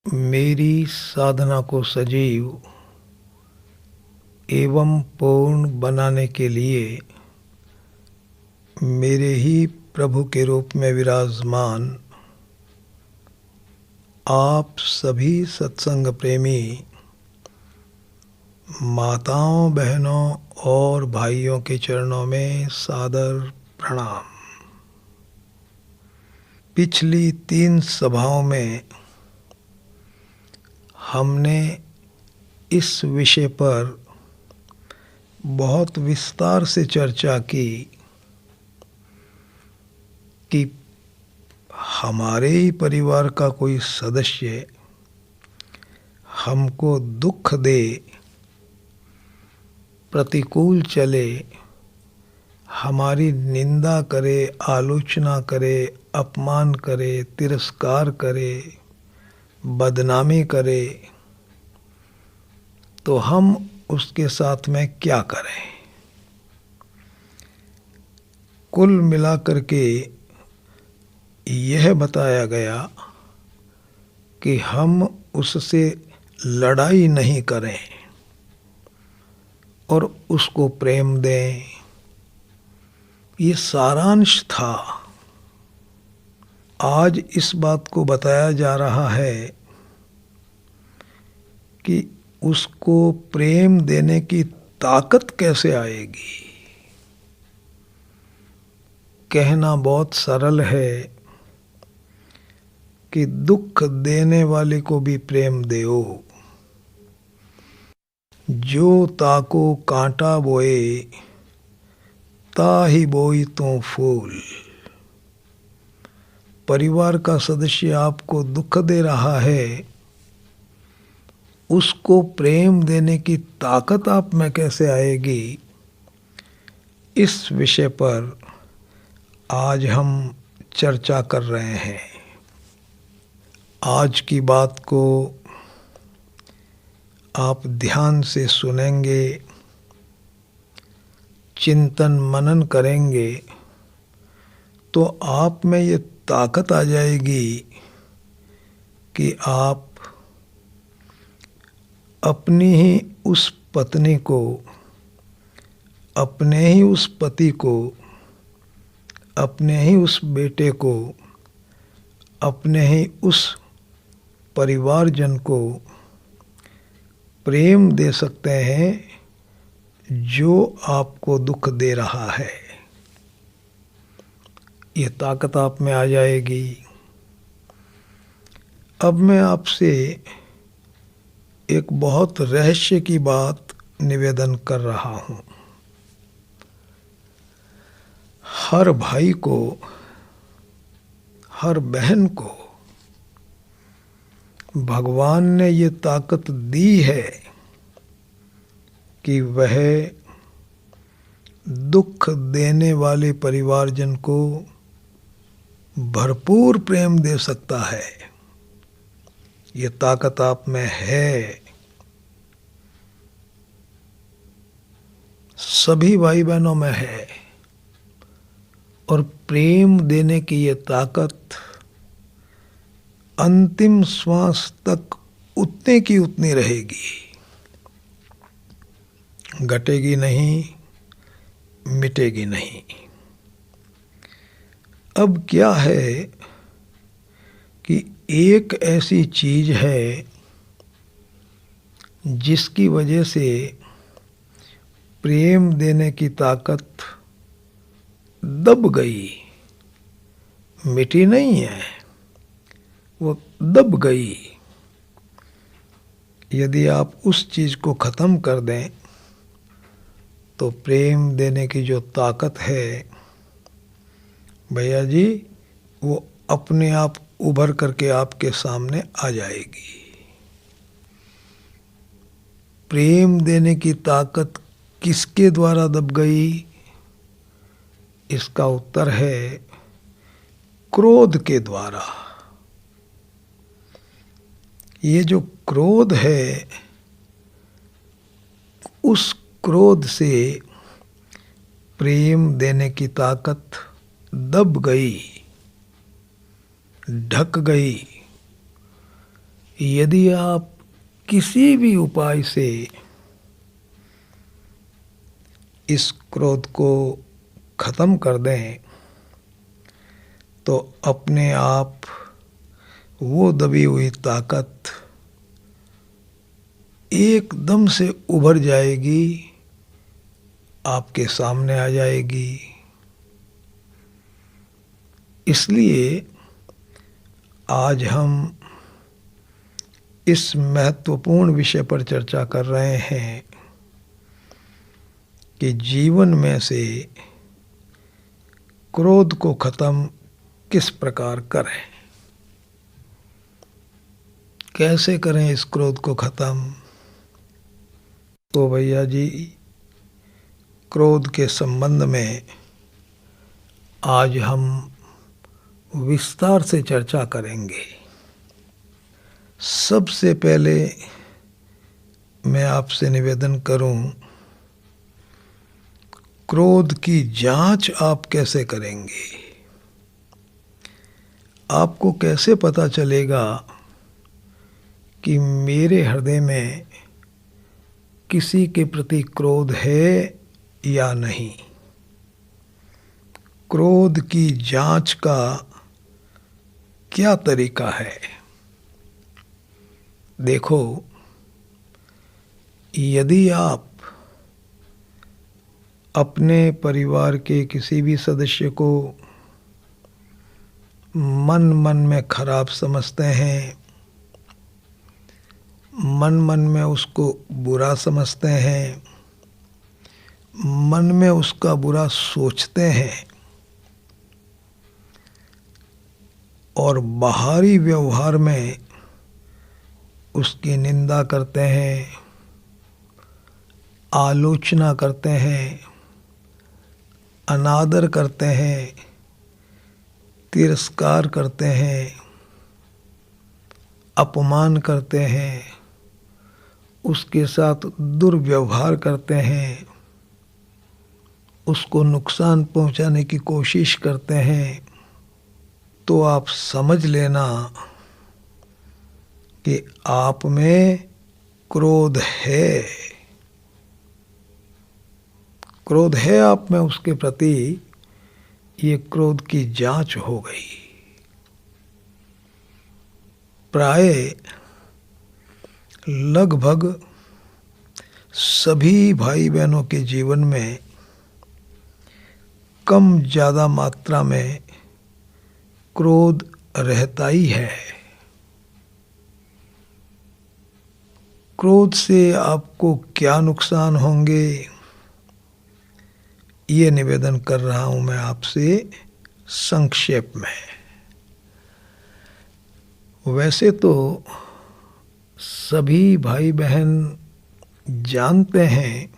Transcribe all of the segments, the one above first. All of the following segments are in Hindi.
मेरी साधना को सजीव एवं पूर्ण बनाने के लिए मेरे ही प्रभु के रूप में विराजमान आप सभी सत्संग प्रेमी माताओं, बहनों और भाइयों के चरणों में सादर प्रणाम। पिछली 3 सभाओं में हमने इस विषय पर बहुत विस्तार से चर्चा की कि हमारे ही परिवार का कोई सदस्य हमको दुख दे, प्रतिकूल चले, हमारी निंदा करे, आलोचना करे, अपमान करे, तिरस्कार करे, बदनामी करे, तो हम उसके साथ में क्या करें। कुल मिलाकर के यह बताया गया कि हम उससे लड़ाई नहीं करें और उसको प्रेम दें। ये सारांश था। आज इस बात को बताया जा रहा है कि उसको प्रेम देने की ताकत कैसे आएगी। कहना बहुत सरल है कि दुख देने वाले को भी प्रेम देओ। जो ताको कांटा बोए, ताही बोई तो फूल। परिवार का सदस्य आपको दुख दे रहा है, उसको प्रेम देने की ताकत आप में कैसे आएगी। इस विषय पर आज हम चर्चा कर रहे हैं। आज की बात को आप ध्यान से सुनेंगे, चिंतन मनन करेंगे तो आप में ये ताकत आ जाएगी कि आप अपनी ही उस पत्नी को, अपने ही उस पति को, अपने ही उस बेटे को, अपने ही उस परिवारजन को प्रेम दे सकते हैं जो आपको दुख दे रहा है। ये ताकत आप में आ जाएगी। अब मैं आपसे एक बहुत रहस्य की बात निवेदन कर रहा हूँ। हर भाई को, हर बहन को भगवान ने ये ताकत दी है कि वह दुख देने वाले परिवारजन को भरपूर प्रेम दे सकता है। ये ताकत आप में है। सभी भाई बहनों में है और प्रेम देने की ये ताकत अंतिम श्वास तक उतने की उतनी रहेगी, घटेगी नहीं, मिटेगी नहीं। अब क्या है कि एक ऐसी चीज है जिसकी वजह से प्रेम देने की ताकत दब गई, मिटी नहीं है, वो दब गई। यदि आप उस चीज को खत्म कर दें तो प्रेम देने की जो ताकत है भैया जी, वो अपने आप उभर करके आपके सामने आ जाएगी। प्रेम देने की ताकत किसके द्वारा दब गई? इसका उत्तर है क्रोध के द्वारा। ये जो क्रोध है, उस क्रोध से प्रेम देने की ताकत दब गई, ढक गई। यदि आप किसी भी उपाय से इस क्रोध को खत्म कर दें तो अपने आप वो दबी हुई ताकत एकदम से उभर जाएगी, आपके सामने आ जाएगी। इसलिए आज हम इस महत्वपूर्ण विषय पर चर्चा कर रहे हैं कि जीवन में से क्रोध को खत्म किस प्रकार करें, कैसे करें इस क्रोध को खत्म। तो भैया जी, क्रोध के संबंध में आज हम विस्तार से चर्चा करेंगे। सबसे पहले मैं आपसे निवेदन करूं, क्रोध की जांच आप कैसे करेंगे? आपको कैसे पता चलेगा कि मेरे हृदय में किसी के प्रति क्रोध है या नहीं? क्रोध की जांच का क्या तरीका है? देखो, यदि आप अपने परिवार के किसी भी सदस्य को मन मन में खराब समझते हैं, मन मन में उसको बुरा समझते हैं, मन में उसका बुरा सोचते हैं और बाहरी व्यवहार में उसकी निंदा करते हैं, आलोचना करते हैं, अनादर करते हैं, तिरस्कार करते हैं, अपमान करते हैं, उसके साथ दुर्व्यवहार करते हैं, उसको नुकसान पहुंचाने की कोशिश करते हैं, तो आप समझ लेना कि आप में क्रोध है। क्रोध है आप में उसके प्रति, ये क्रोध की जांच हो गई। प्राय लगभग सभी भाई बहनों के जीवन में कम ज़्यादा मात्रा में क्रोध रहता ही है। क्रोध से आपको क्या नुकसान होंगे, ये निवेदन कर रहा हूं मैं आपसे संक्षेप में। वैसे तो सभी भाई बहन जानते हैं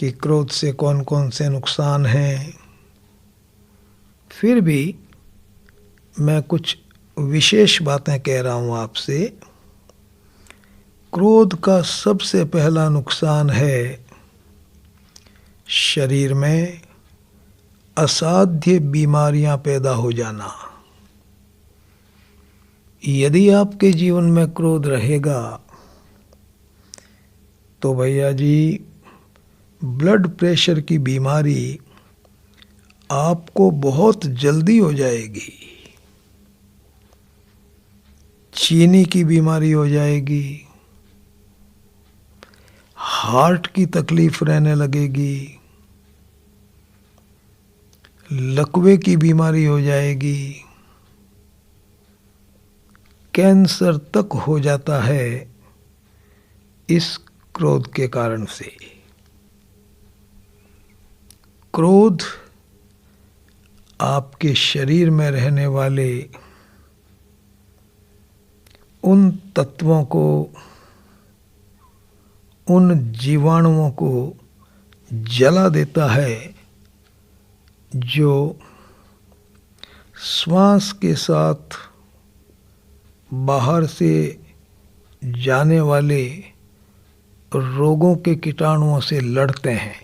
कि क्रोध से कौन कौन से नुकसान हैं, फिर भी मैं कुछ विशेष बातें कह रहा हूं आपसे। क्रोध का सबसे पहला नुकसान है शरीर में असाध्य बीमारियां पैदा हो जाना। यदि आपके जीवन में क्रोध रहेगा तो भैया जी, ब्लड प्रेशर की बीमारी आपको बहुत जल्दी हो जाएगी, चीनी की बीमारी हो जाएगी, हार्ट की तकलीफ रहने लगेगी, लकवे की बीमारी हो जाएगी, कैंसर तक हो जाता है इस क्रोध के कारण से। क्रोध आपके शरीर में रहने वाले उन तत्वों को, उन जीवाणुओं को जला देता है जो श्वास के साथ बाहर से जाने वाले रोगों के कीटाणुओं से लड़ते हैं।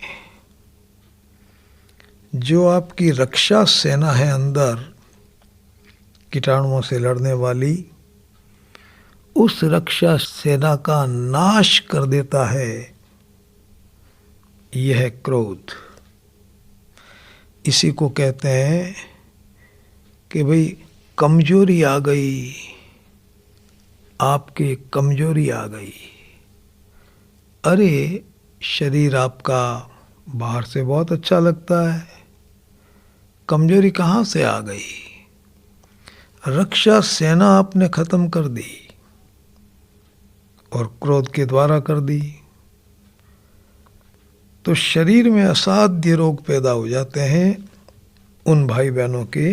जो आपकी रक्षा सेना है अंदर कीटाणुओं से लड़ने वाली, उस रक्षा सेना का नाश कर देता है, यह है क्रोध। इसी को कहते हैं कि भाई कमजोरी आ गई, आपके कमजोरी आ गई। अरे शरीर आपका बाहर से बहुत अच्छा लगता है, कमजोरी कहाँ से आ गई? रक्षा सेना आपने खत्म कर दी और क्रोध के द्वारा कर दी, तो शरीर में असाध्य रोग पैदा हो जाते हैं उन भाई बहनों के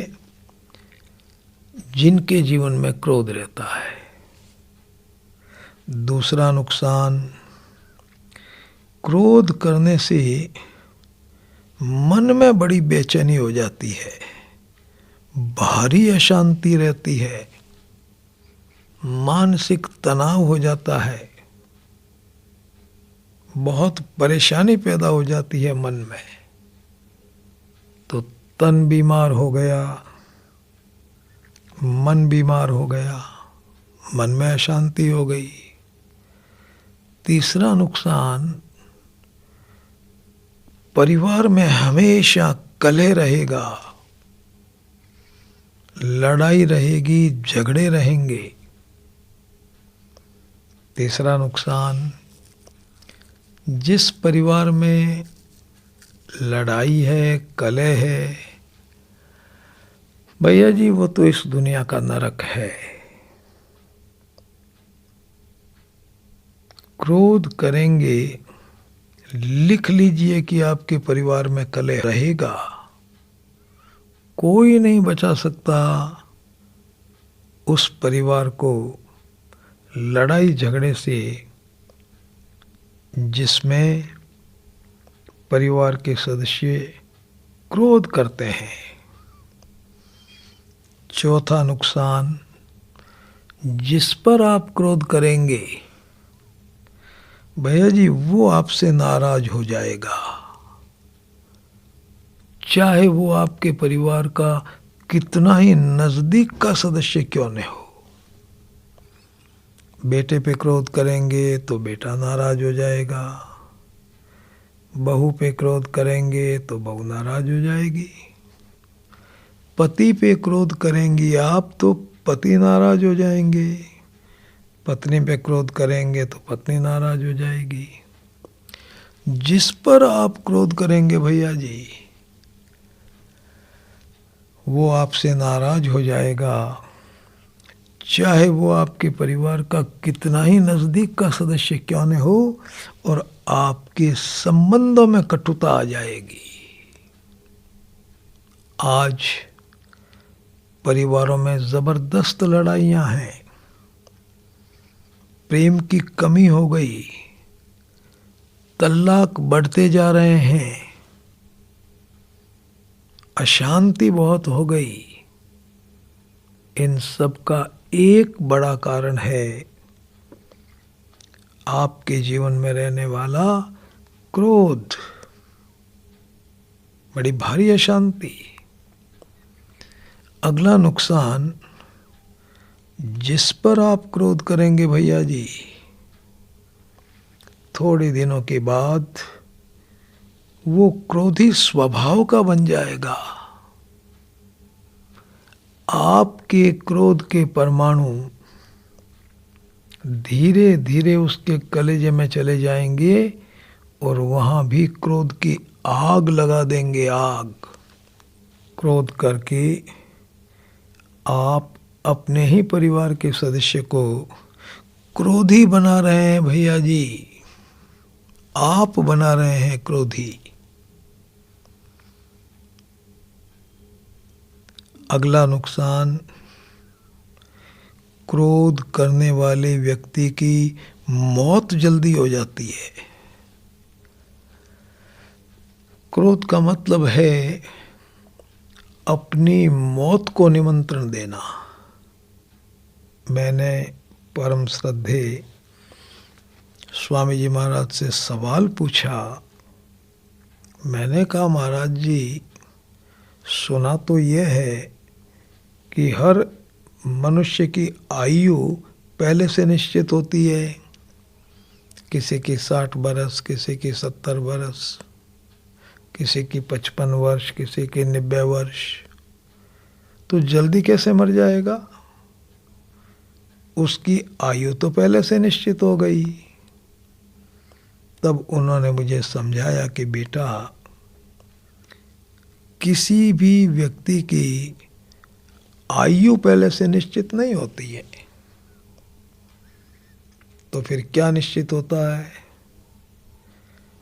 जिनके जीवन में क्रोध रहता है। दूसरा नुकसान, क्रोध करने से मन में बड़ी बेचैनी हो जाती है, भारी अशांति रहती है, मानसिक तनाव हो जाता है, बहुत परेशानी पैदा हो जाती है मन में। तो तन बीमार हो गया, मन बीमार हो गया, मन में अशांति हो गई। तीसरा नुकसान, परिवार में हमेशा कलह रहेगा, लड़ाई रहेगी, झगड़े रहेंगे। तीसरा नुकसान, जिस परिवार में लड़ाई है, कलह है, भैया जी वो तो इस दुनिया का नरक है। क्रोध करेंगे, लिख लीजिए कि आपके परिवार में कलह रहेगा, कोई नहीं बचा सकता उस परिवार को लड़ाई झगड़े से जिसमें परिवार के सदस्य क्रोध करते हैं। चौथा नुकसान, जिस पर आप क्रोध करेंगे भैया जी वो आपसे नाराज हो जाएगा, चाहे वो आपके परिवार का कितना ही नजदीक का सदस्य क्यों न हो। बेटे पे क्रोध करेंगे तो बेटा नाराज हो जाएगा, बहू पे क्रोध करेंगे तो बहू नाराज हो जाएगी, पति पे क्रोध करेंगी आप तो पति नाराज हो जाएंगे, पत्नी पे क्रोध करेंगे तो पत्नी नाराज हो जाएगी। जिस पर आप क्रोध करेंगे भैया जी वो आपसे नाराज हो जाएगा, चाहे वो आपके परिवार का कितना ही नजदीक का सदस्य क्यों न हो, और आपके संबंधों में कटुता आ जाएगी। आज परिवारों में जबरदस्त लड़ाइयां हैं, प्रेम की कमी हो गई, तलाक बढ़ते जा रहे हैं, अशांति बहुत हो गई। इन सब का एक बड़ा कारण है आपके जीवन में रहने वाला क्रोध, बड़ी भारी अशांति। अगला नुकसान, जिस पर आप क्रोध करेंगे भैया जी थोड़े दिनों के बाद वो क्रोधी स्वभाव का बन जाएगा। आपके क्रोध के परमाणु धीरे धीरे उसके कलेजे में चले जाएंगे और वहां भी क्रोध की आग लगा देंगे। आग क्रोध करके आप अपने ही परिवार के सदस्य को क्रोधी बना रहे हैं भैया जी, आप बना रहे हैं क्रोधी। अगला नुकसान, क्रोध करने वाले व्यक्ति की मौत जल्दी हो जाती है। क्रोध का मतलब है अपनी मौत को निमंत्रण देना। मैंने परम श्रद्धे स्वामी जी महाराज से सवाल पूछा। मैंने कहा महाराज जी सुना तो यह है कि हर मनुष्य की आयु पहले से निश्चित होती है, किसी की 60 बरस, किसी की 70 बरस, किसी की 55 वर्ष, किसी की 90 वर्ष। तो जल्दी कैसे मर जाएगा? उसकी आयु तो पहले से निश्चित हो गई। तब उन्होंने मुझे समझाया कि बेटा, किसी भी व्यक्ति की आयु पहले से निश्चित नहीं होती है। तो फिर क्या निश्चित होता है?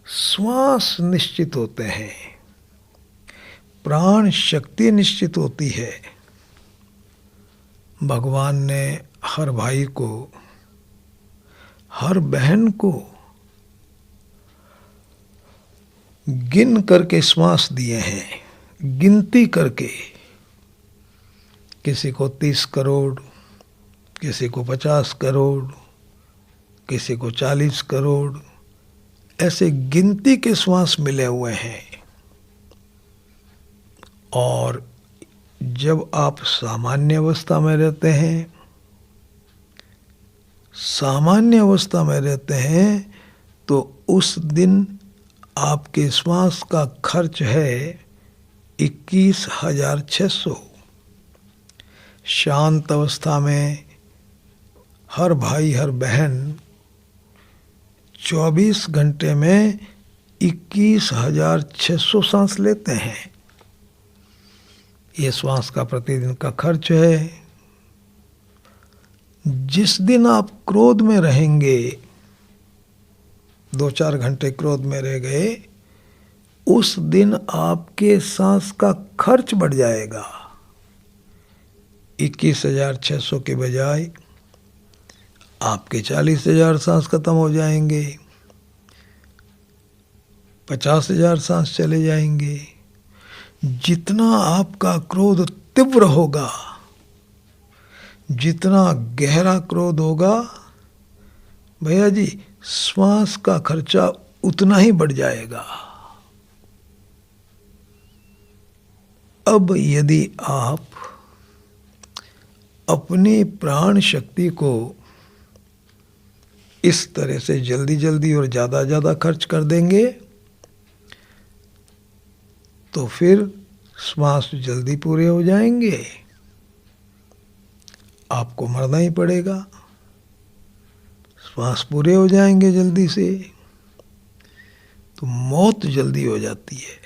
श्वास निश्चित होते हैं, प्राण शक्ति निश्चित होती है। भगवान ने हर भाई को, हर बहन को गिन करके श्वास दिए हैं, गिनती करके। किसी को 30 करोड़, किसी को 50 करोड़, किसी को 40 करोड़, ऐसे गिनती के श्वास मिले हुए हैं। और जब आप सामान्य अवस्था में रहते हैं, सामान्य अवस्था में रहते हैं, तो उस दिन आपके श्वास का खर्च है 21,600। शांत अवस्था में हर भाई हर बहन 24 घंटे में 21,600 सांस लेते हैं। ये श्वास का प्रतिदिन का खर्च है। जिस दिन आप क्रोध में रहेंगे, 2-4 घंटे क्रोध में रह गए, उस दिन आपके सांस का खर्च बढ़ जाएगा। 21,600 के बजाय आपके 40,000 सांस खत्म हो जाएंगे, 50,000 सांस चले जाएंगे। जितना आपका क्रोध तीव्र होगा, जितना गहरा क्रोध होगा, भैया जी, श्वास का खर्चा उतना ही बढ़ जाएगा। अब यदि आप अपनी प्राण शक्ति को इस तरह से जल्दी जल्दी और ज़्यादा ज़्यादा खर्च कर देंगे, तो फिर श्वास जल्दी पूरे हो जाएंगे, आपको मरना ही पड़ेगा। श्वास पूरे हो जाएंगे जल्दी से, तो मौत जल्दी हो जाती है।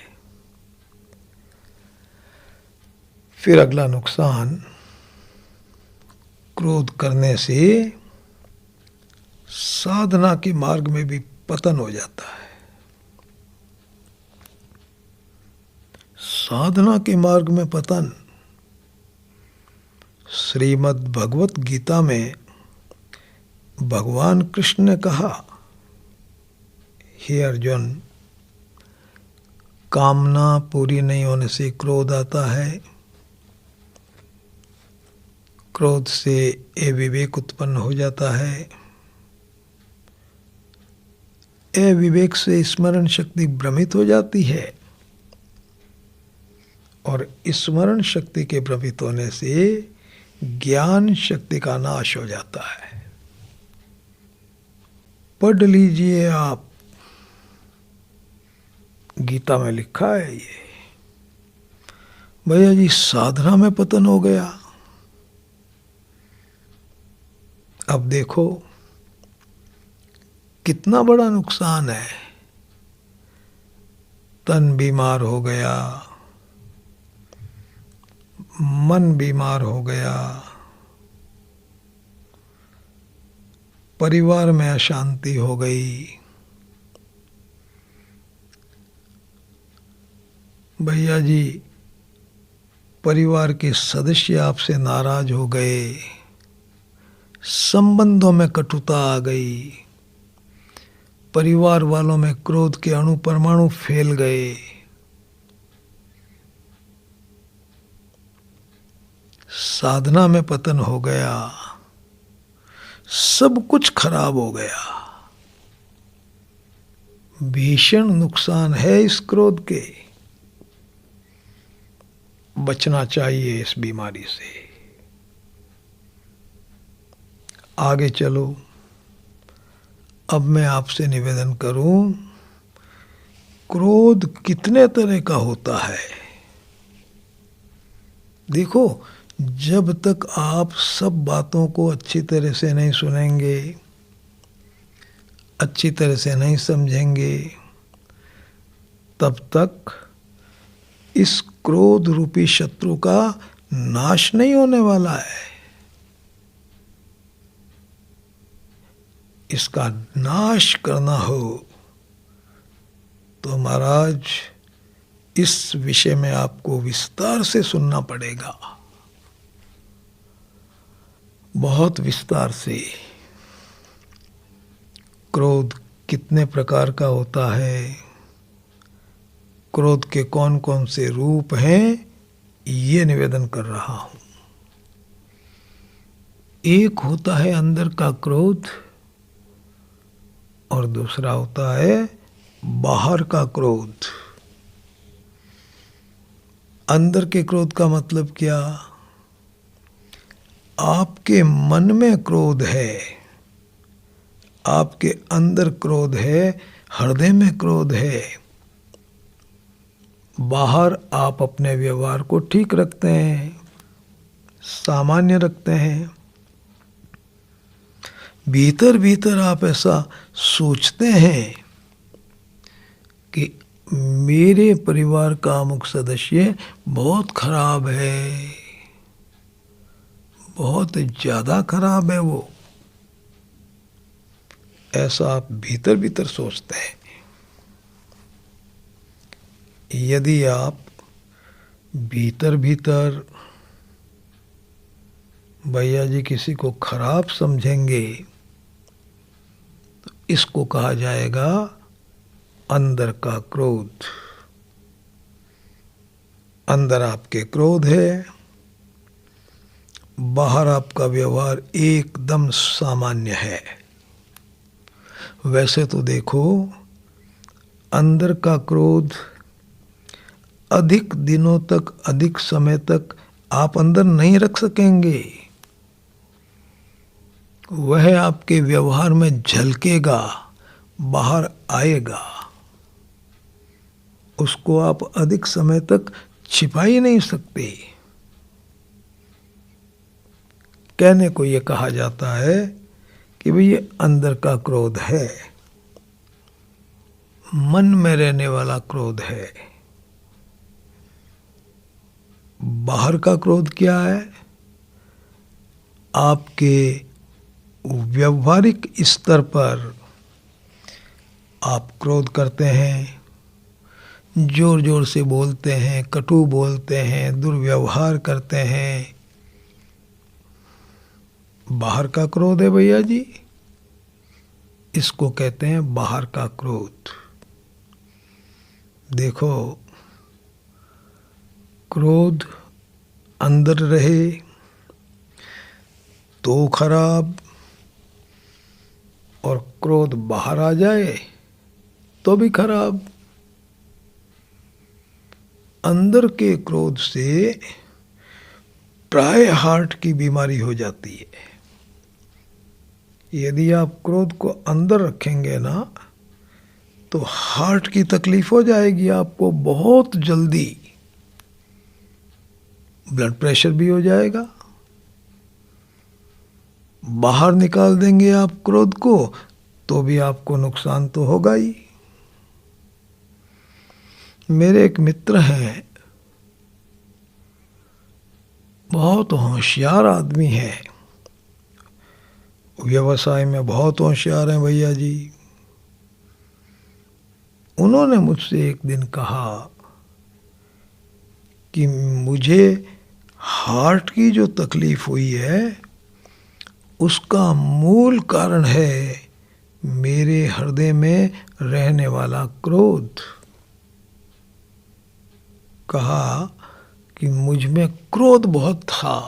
फिर अगला नुकसान, क्रोध करने से साधना के मार्ग में भी पतन हो जाता है। साधना के मार्ग में पतन, श्रीमद् भगवत गीता में भगवान कृष्ण ने कहा, हे अर्जुन, कामना पूरी नहीं होने से क्रोध आता है, क्रोध से अविवेक उत्पन्न हो जाता है, अविवेक से स्मरण शक्ति भ्रमित हो जाती है, और स्मरण शक्ति के भ्रमित होने से ज्ञान शक्ति का नाश हो जाता है। पढ़ लीजिए आप, गीता में लिखा है ये। भैया जी, साधना में पतन हो गया। अब देखो कितना बड़ा नुकसान है। तन बीमार हो गया, मन बीमार हो गया, परिवार में अशांति हो गई। भैया जी, परिवार के सदस्य आपसे नाराज हो गए, संबंधों में कटुता आ गई, परिवार वालों में क्रोध के अणु परमाणु फैल गए। साधना में पतन हो गया, सब कुछ खराब हो गया। भीषण नुकसान है इस क्रोध के। बचना चाहिए इस बीमारी से। आगे चलो। अब मैं आपसे निवेदन करूं, क्रोध कितने तरह का होता है। देखो, जब तक आप सब बातों को अच्छी तरह से नहीं सुनेंगे, अच्छी तरह से नहीं समझेंगे, तब तक इस क्रोध रूपी शत्रु का नाश नहीं होने वाला है। इसका नाश करना हो तो महाराज इस विषय में आपको विस्तार से सुनना पड़ेगा, बहुत विस्तार से। क्रोध कितने प्रकार का होता है, क्रोध के कौन कौन से रूप हैं, ये निवेदन कर रहा हूं। एक होता है अंदर का क्रोध और दूसरा होता है बाहर का क्रोध। अंदर के क्रोध का मतलब क्या? आपके मन में क्रोध है, आपके अंदर क्रोध है, हृदय में क्रोध है। बाहर आप अपने व्यवहार को ठीक रखते हैं, सामान्य रखते हैं, भीतर भीतर आप ऐसा सोचते हैं कि मेरे परिवार का अमुक सदस्य बहुत खराब है, बहुत ज़्यादा खराब है वो, ऐसा आप भीतर भीतर सोचते हैं। यदि आप भीतर भीतर भैया जी किसी को खराब समझेंगे तो इसको कहा जाएगा अंदर का क्रोध। अंदर आपके क्रोध है, बाहर आपका व्यवहार एकदम सामान्य है। वैसे तो देखो, अंदर का क्रोध अधिक दिनों तक, अधिक समय तक आप अंदर नहीं रख सकेंगे। वह आपके व्यवहार में झलकेगा, बाहर आएगा। उसको आप अधिक समय तक छिपा ही नहीं सकते। कहने को ये कहा जाता है कि भाई ये अंदर का क्रोध है, मन में रहने वाला क्रोध है। बाहर का क्रोध क्या है? आपके व्यवहारिक स्तर पर आप क्रोध करते हैं, जोर जोर से बोलते हैं, कटु बोलते हैं, दुर्व्यवहार करते हैं। बाहर का क्रोध है भैया जी, इसको कहते हैं बाहर का क्रोध। देखो, क्रोध अंदर रहे तो खराब, और क्रोध बाहर आ जाए तो भी खराब। अंदर के क्रोध से प्राय हार्ट की बीमारी हो जाती है। यदि आप क्रोध को अंदर रखेंगे ना तो हार्ट की तकलीफ हो जाएगी आपको, बहुत जल्दी ब्लड प्रेशर भी हो जाएगा। बाहर निकाल देंगे आप क्रोध को तो भी आपको नुकसान तो होगा ही। मेरे एक मित्र हैं, बहुत होशियार आदमी है, व्यवसाय में बहुत होशियार हैं भैया जी। उन्होंने मुझसे एक दिन कहा कि मुझे हार्ट की जो तकलीफ हुई है उसका मूल कारण है मेरे हृदय में रहने वाला क्रोध। कहा कि मुझ में क्रोध बहुत था,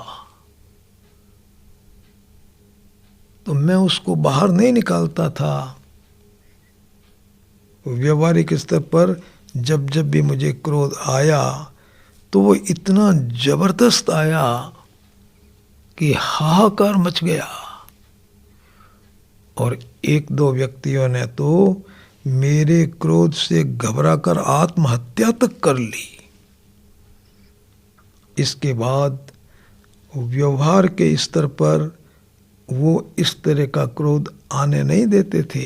तो मैं उसको बाहर नहीं निकालता था। व्यवहारिक स्तर पर जब जब भी मुझे क्रोध आया तो वो इतना जबरदस्त आया कि हाहाकार मच गया। और एक दो व्यक्तियों ने तो मेरे क्रोध से घबराकर आत्महत्या तक कर ली। इसके बाद व्यवहार के स्तर पर वो इस तरह का क्रोध आने नहीं देते थे।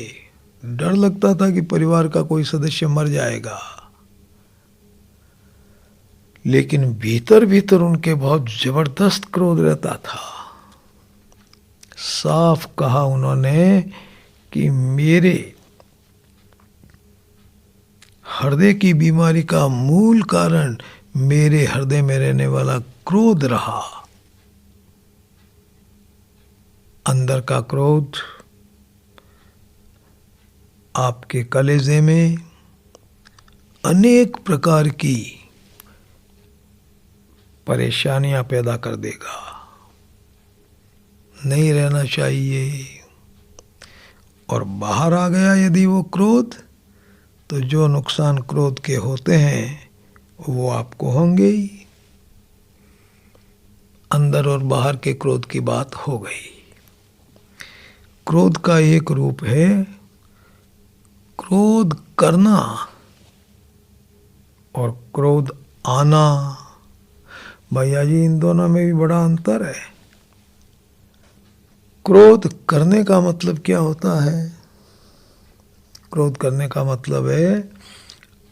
डर लगता था कि परिवार का कोई सदस्य मर जाएगा, लेकिन भीतर भीतर उनके बहुत जबरदस्त क्रोध रहता था। साफ कहा उन्होंने कि मेरे हृदय की बीमारी का मूल कारण मेरे हृदय में रहने वाला क्रोध रहा। अंदर का क्रोध आपके कलेजे में अनेक प्रकार की परेशानियां पैदा कर देगा। नहीं रहना चाहिए। और बाहर आ गया यदि वो क्रोध, तो जो नुकसान क्रोध के होते हैं वो आपको होंगे ही। अंदर और बाहर के क्रोध की बात हो गई। क्रोध का एक रूप है क्रोध करना और क्रोध आना। भैया जी, इन दोनों में भी बड़ा अंतर है। क्रोध करने का मतलब क्या होता है? क्रोध करने का मतलब है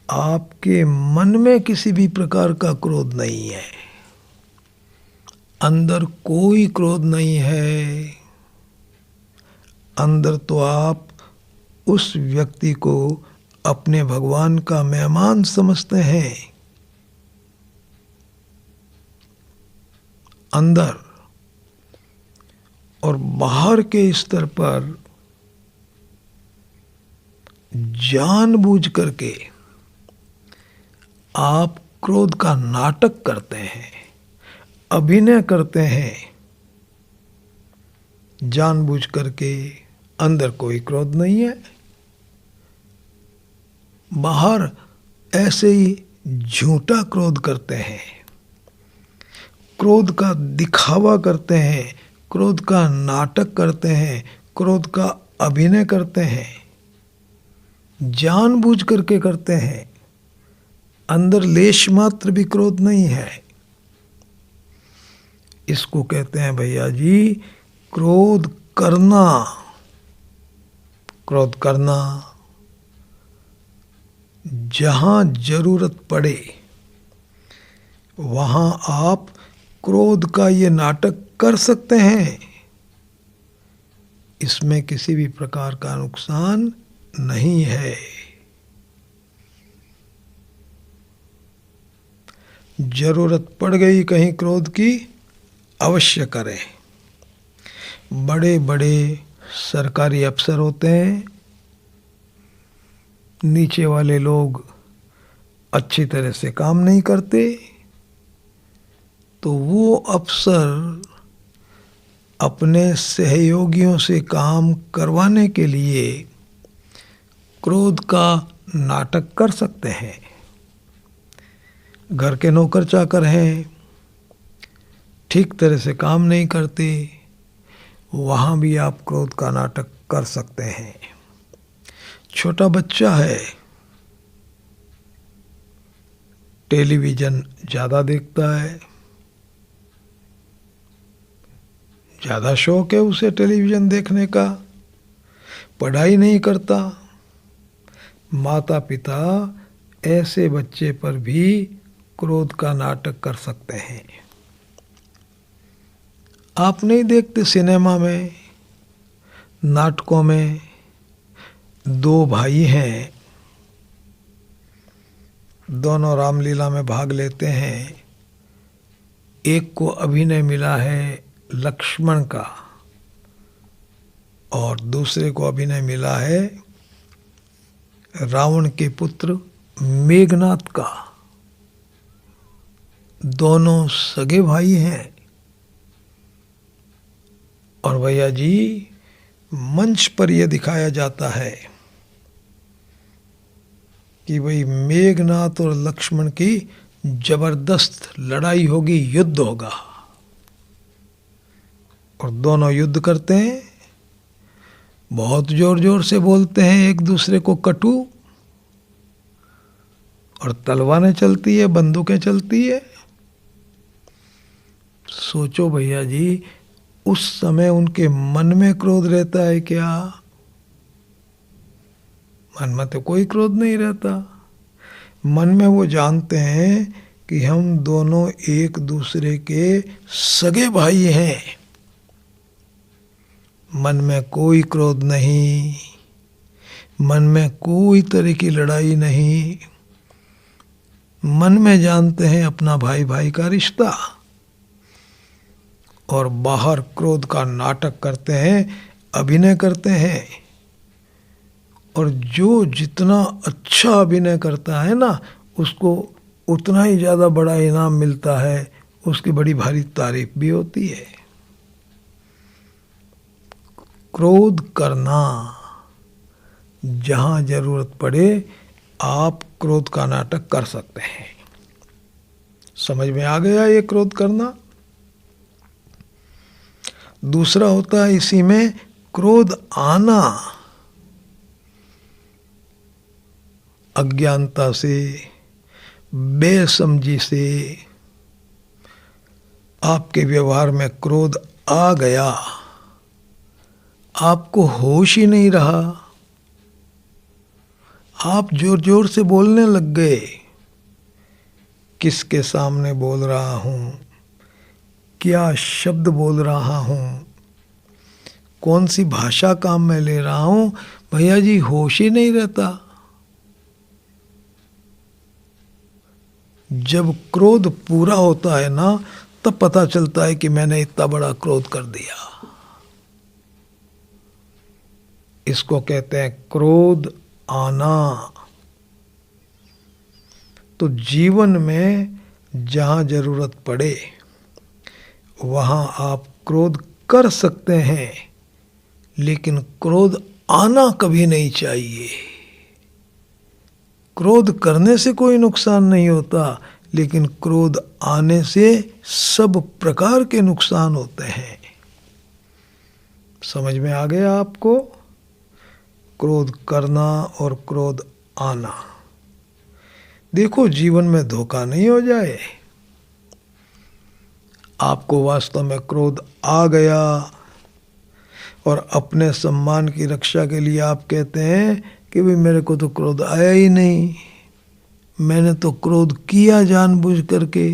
आपके मन में किसी भी प्रकार का क्रोध नहीं है, अंदर कोई क्रोध नहीं है। अंदर तो आप उस व्यक्ति को अपने भगवान का मेहमान समझते हैं। अंदर और बाहर के स्तर पर जानबूझ करके आप क्रोध का नाटक करते हैं, अभिनय करते हैं। जानबूझ करके अंदर कोई क्रोध नहीं है, बाहर ऐसे ही झूठा क्रोध करते हैं, क्रोध का दिखावा करते हैं, क्रोध का नाटक करते हैं, क्रोध का अभिनय करते हैं, जानबूझ करके करते हैं। अंदर लेश मात्र भी क्रोध नहीं है। इसको कहते हैं भैया जी क्रोध करना। क्रोध करना, जहां जरूरत पड़े वहां आप क्रोध का ये नाटक कर सकते हैं। इसमें किसी भी प्रकार का नुकसान नहीं है। जरूरत पड़ गई कहीं क्रोध की, अवश्य करें। बड़े बड़े सरकारी अफसर होते हैं, नीचे वाले लोग अच्छी तरह से काम नहीं करते, तो वो अफसर अपने सहयोगियों से काम करवाने के लिए क्रोध का नाटक कर सकते हैं। घर के नौकर चाकर हैं, ठीक तरह से काम नहीं करते, वहाँ भी आप क्रोध का नाटक कर सकते हैं। छोटा बच्चा है, टेलीविज़न ज़्यादा देखता है, ज़्यादा शौक है उसे टेलीविज़न देखने का, पढ़ाई नहीं करता। माता पिता ऐसे बच्चे पर भी क्रोध का नाटक कर सकते हैं। आप नहीं देखते सिनेमा में, नाटकों में दो भाई हैं, दोनों रामलीला में भाग लेते हैं। एक को अभिनय मिला है लक्ष्मण का और दूसरे को अभिनय मिला है रावण के पुत्र मेघनाद का। दोनों सगे भाई हैं। और भैया जी मंच पर यह दिखाया जाता है कि भाई मेघनाद और लक्ष्मण की जबरदस्त लड़ाई होगी, युद्ध होगा, और दोनों युद्ध करते हैं। बहुत जोर जोर से बोलते हैं एक दूसरे को कटु, और तलवारें चलती है, बंदूकें चलती है। सोचो भैया जी, उस समय उनके मन में क्रोध रहता है क्या? मन में तो कोई क्रोध नहीं रहता। मन में वो जानते हैं कि हम दोनों एक दूसरे के सगे भाई हैं। मन में कोई क्रोध नहीं, मन में कोई तरह की लड़ाई नहीं। मन में जानते हैं अपना भाई भाई का रिश्ता, और बाहर क्रोध का नाटक करते हैं, अभिनय करते हैं। और जो जितना अच्छा अभिनय करता है ना, उसको उतना ही ज़्यादा बड़ा इनाम मिलता है, उसकी बड़ी भारी तारीफ भी होती है। क्रोध करना, जहाँ जरूरत पड़े आप क्रोध का नाटक कर सकते हैं। समझ में आ गया ये क्रोध करना? दूसरा होता है इसी में क्रोध आना। अज्ञानता से, बेसमझी से आपके व्यवहार में क्रोध आ गया, आपको होश ही नहीं रहा, आप जोर जोर से बोलने लग गए। किसके सामने बोल रहा हूँ, क्या शब्द बोल रहा हूँ, कौन सी भाषा काम में ले रहा हूँ, भैया जी होश ही नहीं रहता। जब क्रोध पूरा होता है ना, तब पता चलता है कि मैंने इतना बड़ा क्रोध कर दिया। इसको कहते हैं क्रोध आना। तो जीवन में जहाँ जरूरत पड़े वहाँ आप क्रोध कर सकते हैं, लेकिन क्रोध आना कभी नहीं चाहिए। क्रोध करने से कोई नुकसान नहीं होता, लेकिन क्रोध आने से सब प्रकार के नुकसान होते हैं। समझ में आ गया आपको? क्रोध करना और क्रोध आना। देखो जीवन में धोखा नहीं हो जाए। आपको वास्तव में क्रोध आ गया और अपने सम्मान की रक्षा के लिए आप कहते हैं कि भाई मेरे को तो क्रोध आया ही नहीं, मैंने तो क्रोध किया जानबूझ करके।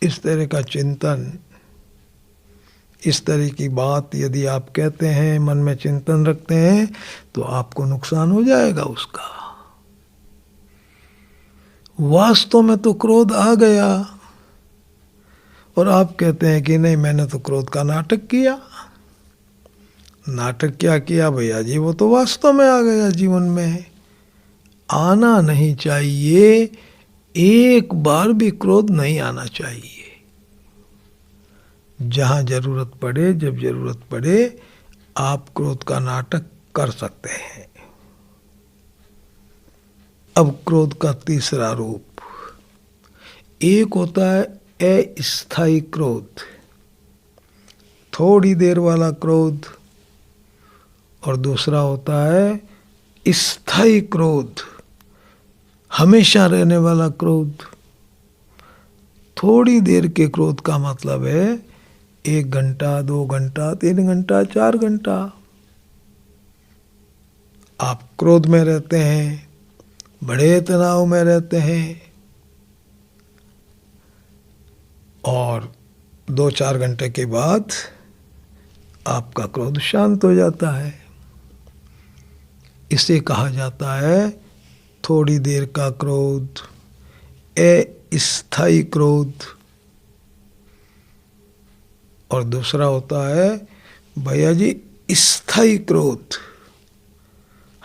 इस तरह का चिंतन, इस तरह की बात यदि आप कहते हैं, मन में चिंतन रखते हैं, तो आपको नुकसान हो जाएगा उसका। वास्तव में तो क्रोध आ गया और आप कहते हैं कि नहीं मैंने तो क्रोध का नाटक किया। नाटक क्या किया भैया जी, वो तो वास्तव में आ गया। जीवन में आना नहीं चाहिए, एक बार भी क्रोध नहीं आना चाहिए। जहाँ जरूरत पड़े, जब जरूरत पड़े, आप क्रोध का नाटक कर सकते हैं। अब क्रोध का तीसरा रूप, एक होता है अस्थायी क्रोध, थोड़ी देर वाला क्रोध, और दूसरा होता है स्थायी क्रोध, हमेशा रहने वाला क्रोध। थोड़ी देर के क्रोध का मतलब है 1 घंटा, 2 घंटा, 3 घंटा, 4 घंटा आप क्रोध में रहते हैं, बड़े तनाव में रहते हैं, और 2-4 घंटे के बाद आपका क्रोध शांत हो जाता है। इसे कहा जाता है थोड़ी देर का क्रोध, अस्थायी क्रोध। और दूसरा होता है भैया जी स्थायी क्रोध,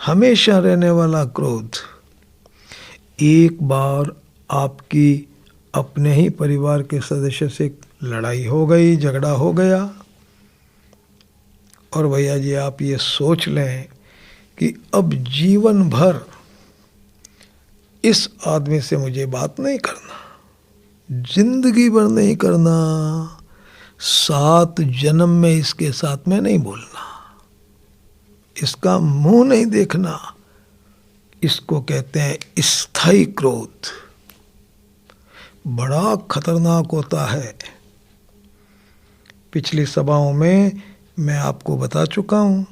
हमेशा रहने वाला क्रोध। एक बार आपकी अपने ही परिवार के सदस्य से लड़ाई हो गई, झगड़ा हो गया, और भैया जी आप ये सोच लें कि अब जीवन भर इस आदमी से मुझे बात नहीं करना, जिंदगी भर नहीं करना, 7 जन्म में इसके साथ में नहीं बोलना। इसका मुंह नहीं देखना। इसको कहते हैं स्थायी क्रोध। बड़ा खतरनाक होता है। पिछली सभाओं में मैं आपको बता चुका हूं,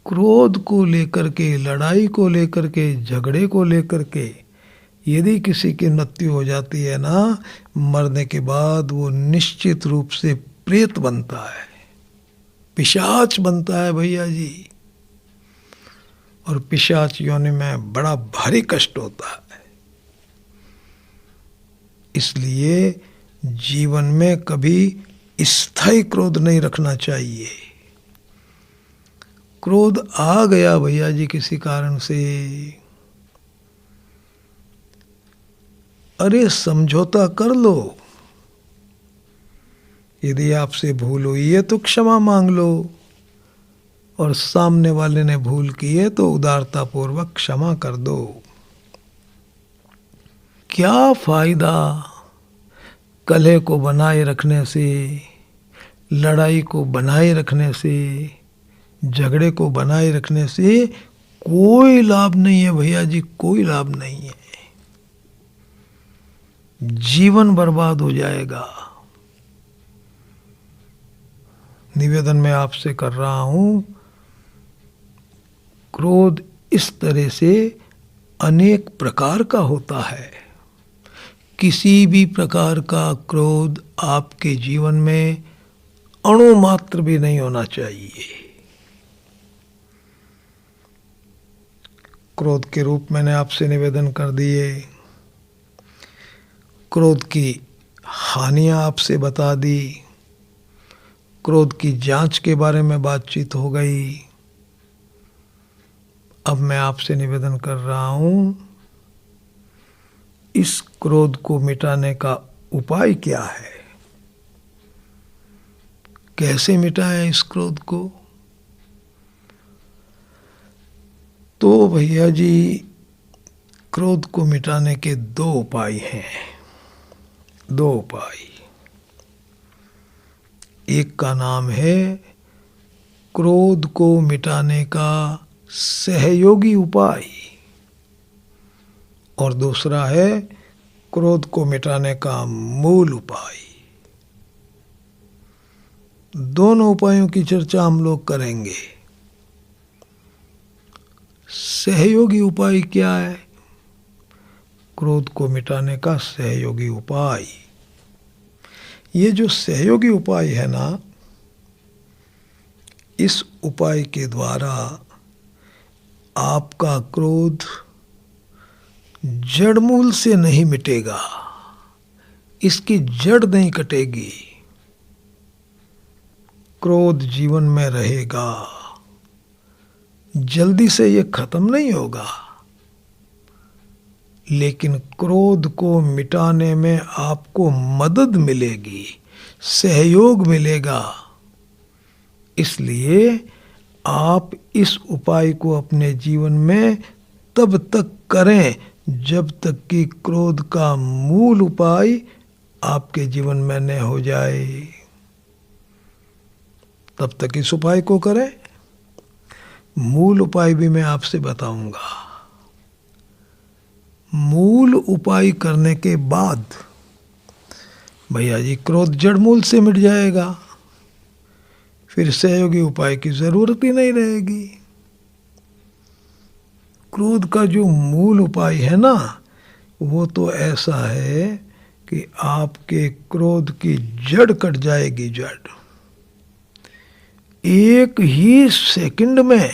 क्रोध को लेकर के, लड़ाई को लेकर के, झगड़े को लेकर के यदि किसी की मृत्यु हो जाती है ना, मरने के बाद वो निश्चित रूप से प्रेत बनता है, पिशाच बनता है भैया जी। और पिशाच योनि में बड़ा भारी कष्ट होता है। इसलिए जीवन में कभी स्थायी क्रोध नहीं रखना चाहिए। क्रोध आ गया भैया जी किसी कारण से, अरे समझौता कर लो। यदि आपसे भूल हुई है तो क्षमा मांग लो, और सामने वाले ने भूल की है तो उदारता पूर्वक क्षमा कर दो। क्या फायदा कलह को बनाए रखने से, लड़ाई को बनाए रखने से, झगड़े को बनाए रखने से? कोई लाभ नहीं है भैया जी, कोई लाभ नहीं है। जीवन बर्बाद हो जाएगा। निवेदन मैं आपसे कर रहा हूं, क्रोध इस तरह से अनेक प्रकार का होता है। किसी भी प्रकार का क्रोध आपके जीवन में अणु मात्र भी नहीं होना चाहिए। क्रोध के रूप मैंने आपसे निवेदन कर दिए, क्रोध की हानियां आपसे बता दी, क्रोध की जांच के बारे में बातचीत हो गई। अब मैं आपसे निवेदन कर रहा हूं, इस क्रोध को मिटाने का उपाय क्या है? कैसे मिटाएं इस क्रोध को? तो भैया जी, क्रोध को मिटाने के दो उपाय हैं। दो उपाय। एक का नाम है क्रोध को मिटाने का सहयोगी उपाय, और दूसरा है क्रोध को मिटाने का मूल उपाय। दोनों उपायों की चर्चा हम लोग करेंगे। सहयोगी उपाय क्या है? क्रोध को मिटाने का सहयोगी उपाय, ये जो सहयोगी उपाय है ना, इस उपाय के द्वारा आपका क्रोध जड़मूल से नहीं मिटेगा, इसकी जड़ नहीं कटेगी। क्रोध जीवन में रहेगा, जल्दी से ये खत्म नहीं होगा, लेकिन क्रोध को मिटाने में आपको मदद मिलेगी, सहयोग मिलेगा। इसलिए आप इस उपाय को अपने जीवन में तब तक करें जब तक कि क्रोध का मूल उपाय आपके जीवन में न हो जाए, तब तक इस उपाय को करें। मूल उपाय भी मैं आपसे बताऊंगा। मूल उपाय करने के बाद भैया जी क्रोध जड़मूल से मिट जाएगा, फिर सहयोगी उपाय की जरूरत ही नहीं रहेगी। क्रोध का जो मूल उपाय है ना, वो तो ऐसा है कि आपके क्रोध की जड़ कट जाएगी। जड़ एक ही सेकंड में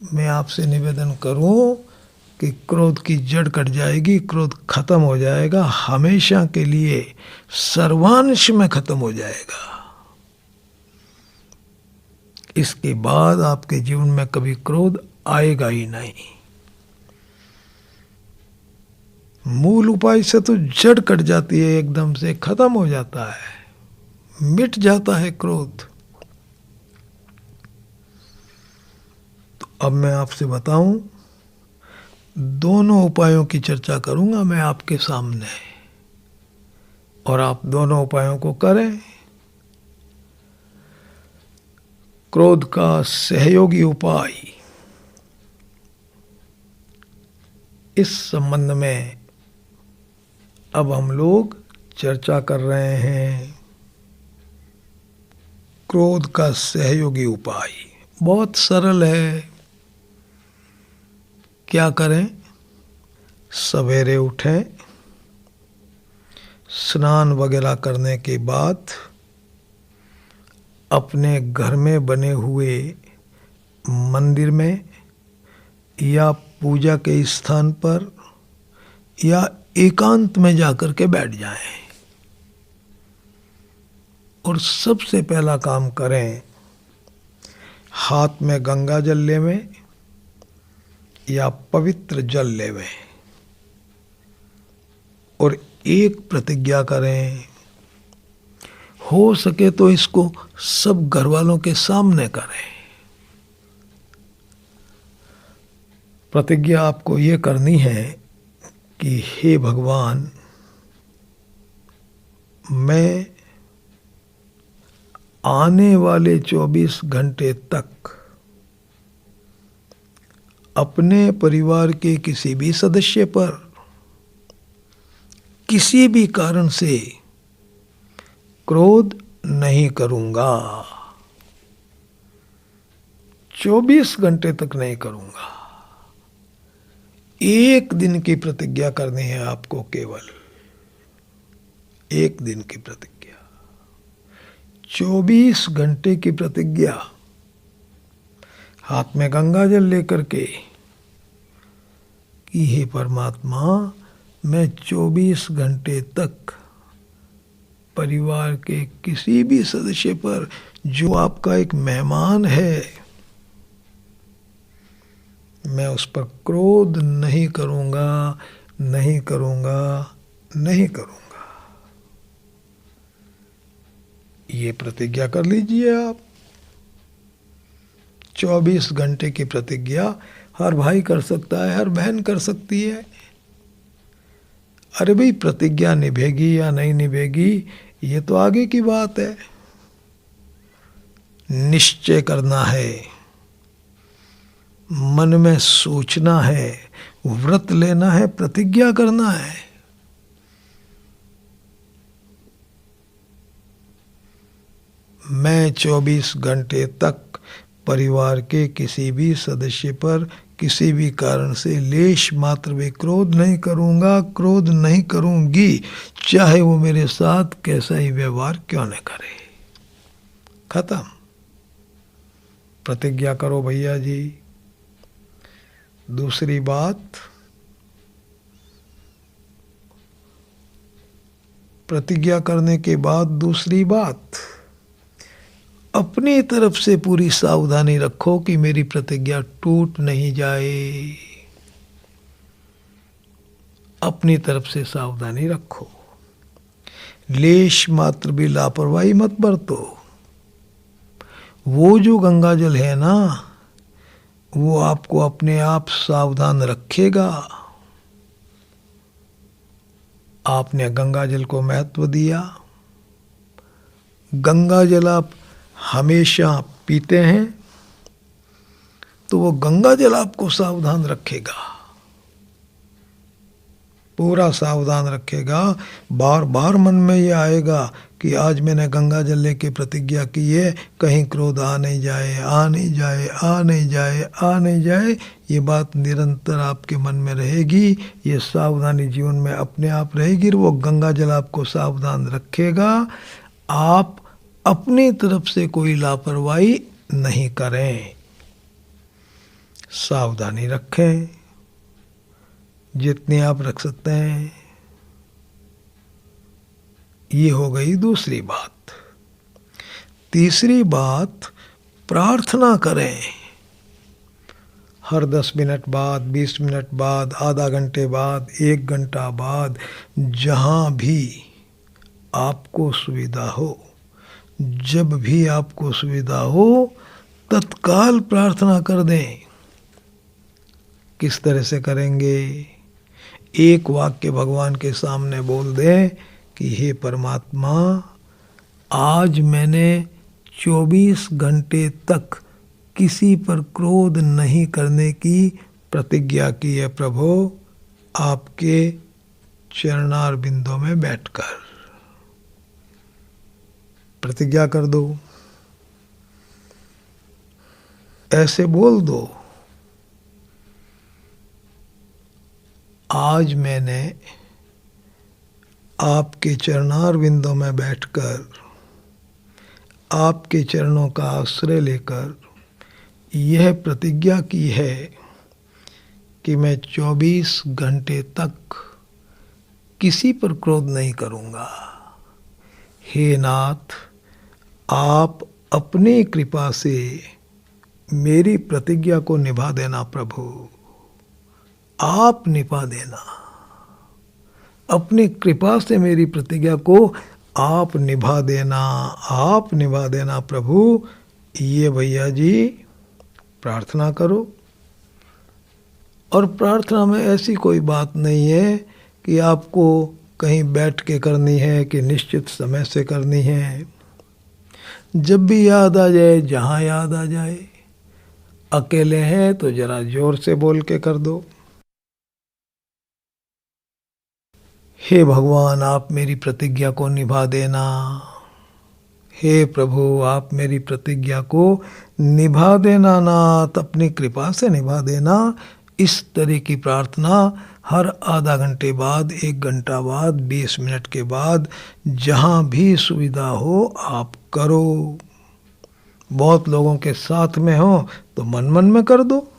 मैं आपसे निवेदन करूं कि क्रोध की जड़ कट जाएगी, क्रोध खत्म हो जाएगा, हमेशा के लिए सर्वांश में खत्म हो जाएगा। इसके बाद आपके जीवन में कभी क्रोध आएगा ही नहीं। मूल उपाय से तो जड़ कट जाती है, एकदम से खत्म हो जाता है, मिट जाता है क्रोध। तो अब मैं आपसे बताऊं, दोनों उपायों की चर्चा करूंगा मैं आपके सामने, और आप दोनों उपायों को करें। क्रोध का सहयोगी उपाय, इस संबंध में अब हम लोग चर्चा कर रहे हैं। क्रोध का सहयोगी उपाय बहुत सरल है। क्या करें? सवेरे उठें, स्नान वगैरह करने के बाद अपने घर में बने हुए मंदिर में या पूजा के स्थान पर या एकांत में जाकर के बैठ जाएं और सबसे पहला काम करें, हाथ में गंगा जल लेवें या पवित्र जल लेवें और एक प्रतिज्ञा करें। हो सके तो इसको सब घर वालों के सामने करें। प्रतिज्ञा आपको ये करनी है कि हे भगवान, मैं आने वाले 24 घंटे तक अपने परिवार के किसी भी सदस्य पर किसी भी कारण से क्रोध नहीं करूंगा। 24 घंटे तक नहीं करूंगा। एक दिन की प्रतिज्ञा करनी है आपको, केवल एक दिन की प्रतिज्ञा, 24 घंटे की प्रतिज्ञा। हाथ में गंगा जल लेकर के कि हे परमात्मा, मैं 24 घंटे तक परिवार के किसी भी सदस्य पर जो आपका एक मेहमान है, मैं उस पर क्रोध नहीं करूंगा, नहीं करूंगा, नहीं करूंगा। ये प्रतिज्ञा कर लीजिए आप। 24 घंटे की प्रतिज्ञा हर भाई कर सकता है, हर बहन कर सकती है। अरे भाई, प्रतिज्ञा निभेगी या नहीं निभेगी ये तो आगे की बात है। निश्चय करना है, मन में सोचना है, व्रत लेना है, प्रतिज्ञा करना है। मैं 24 घंटे तक परिवार के किसी भी सदस्य पर किसी भी कारण से लेश मात्र भी क्रोध नहीं करूंगा, क्रोध नहीं करूंगी, चाहे वो मेरे साथ कैसा ही व्यवहार क्यों न करे। खत्म। प्रतिज्ञा करो भैया जी। दूसरी बात, प्रतिज्ञा करने के बाद दूसरी बात, अपनी तरफ से पूरी सावधानी रखो कि मेरी प्रतिज्ञा टूट नहीं जाए। अपनी तरफ से सावधानी रखो, लेश मात्र भी लापरवाही मत बरतो। वो जो गंगा जल है ना, वो आपको अपने आप सावधान रखेगा। आपने गंगा जल को महत्व दिया, गंगा जल आप हमेशा पीते हैं, तो वो गंगा जल आपको सावधान रखेगा, पूरा सावधान रखेगा। बार बार मन में ये आएगा कि आज मैंने गंगा जल लेके प्रतिज्ञा की है, कहीं क्रोध आ नहीं जाए, आ नहीं जाए, आ नहीं जाए, आ नहीं जाए। ये बात निरंतर आपके मन में रहेगी। ये सावधानी जीवन में अपने आप रहेगी। वो गंगा जल आपको सावधान रखेगा। आप अपनी तरफ से कोई लापरवाही नहीं करें, सावधानी रखें जितनी आप रख सकते हैं। ये हो गई दूसरी बात। तीसरी बात, प्रार्थना करें। हर 10 मिनट बाद, 20 मिनट बाद, आधा घंटे बाद, 1 घंटा बाद, जहां भी आपको सुविधा हो, जब भी आपको सुविधा हो, तत्काल प्रार्थना कर दें। किस तरह से करेंगे? एक वाक्य भगवान के सामने बोल दें कि हे परमात्मा, आज मैंने 24 घंटे तक किसी पर क्रोध नहीं करने की प्रतिज्ञा की है प्रभु, आपके चरणार बिंदों में बैठकर। प्रतिज्ञा कर दो, ऐसे बोल दो, आज मैंने आपके चरणार बिंदों में बैठकर आपके चरणों का आश्रय लेकर यह प्रतिज्ञा की है कि मैं 24 घंटे तक किसी पर क्रोध नहीं करूँगा। हे नाथ, आप अपनी कृपा से मेरी प्रतिज्ञा को निभा देना प्रभु, आप निभा देना। अपनी कृपा से मेरी प्रतिज्ञा को आप निभा देना, आप निभा देना प्रभु। ये भैया जी प्रार्थना करो। और प्रार्थना में ऐसी कोई बात नहीं है कि आपको कहीं बैठ के करनी है कि निश्चित समय से करनी है। जब भी याद आ जाए, जहाँ याद आ जाए। अकेले हैं तो जरा जोर से बोल के कर दो। हे भगवान, आप मेरी प्रतिज्ञा को निभा देना। हे प्रभु, आप मेरी प्रतिज्ञा को निभा देना नाथ, अपनी कृपा से निभा देना। इस तरह की प्रार्थना हर आधा घंटे बाद, 1 घंटा बाद, 20 मिनट के बाद, जहाँ भी सुविधा हो आप करो। बहुत लोगों के साथ में हो तो मन मन में कर दो।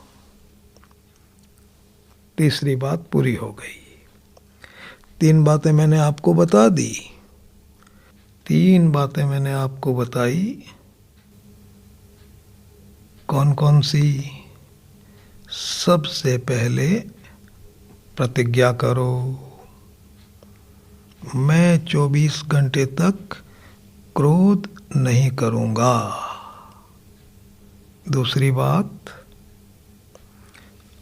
तीसरी बात पूरी हो गई। 3 बातें मैंने आपको बता दी। 3 बातें मैंने आपको बताई। कौन कौन सी? सबसे पहले प्रतिज्ञा करो, मैं 24 घंटे तक क्रोध नहीं करूँगा। दूसरी बात,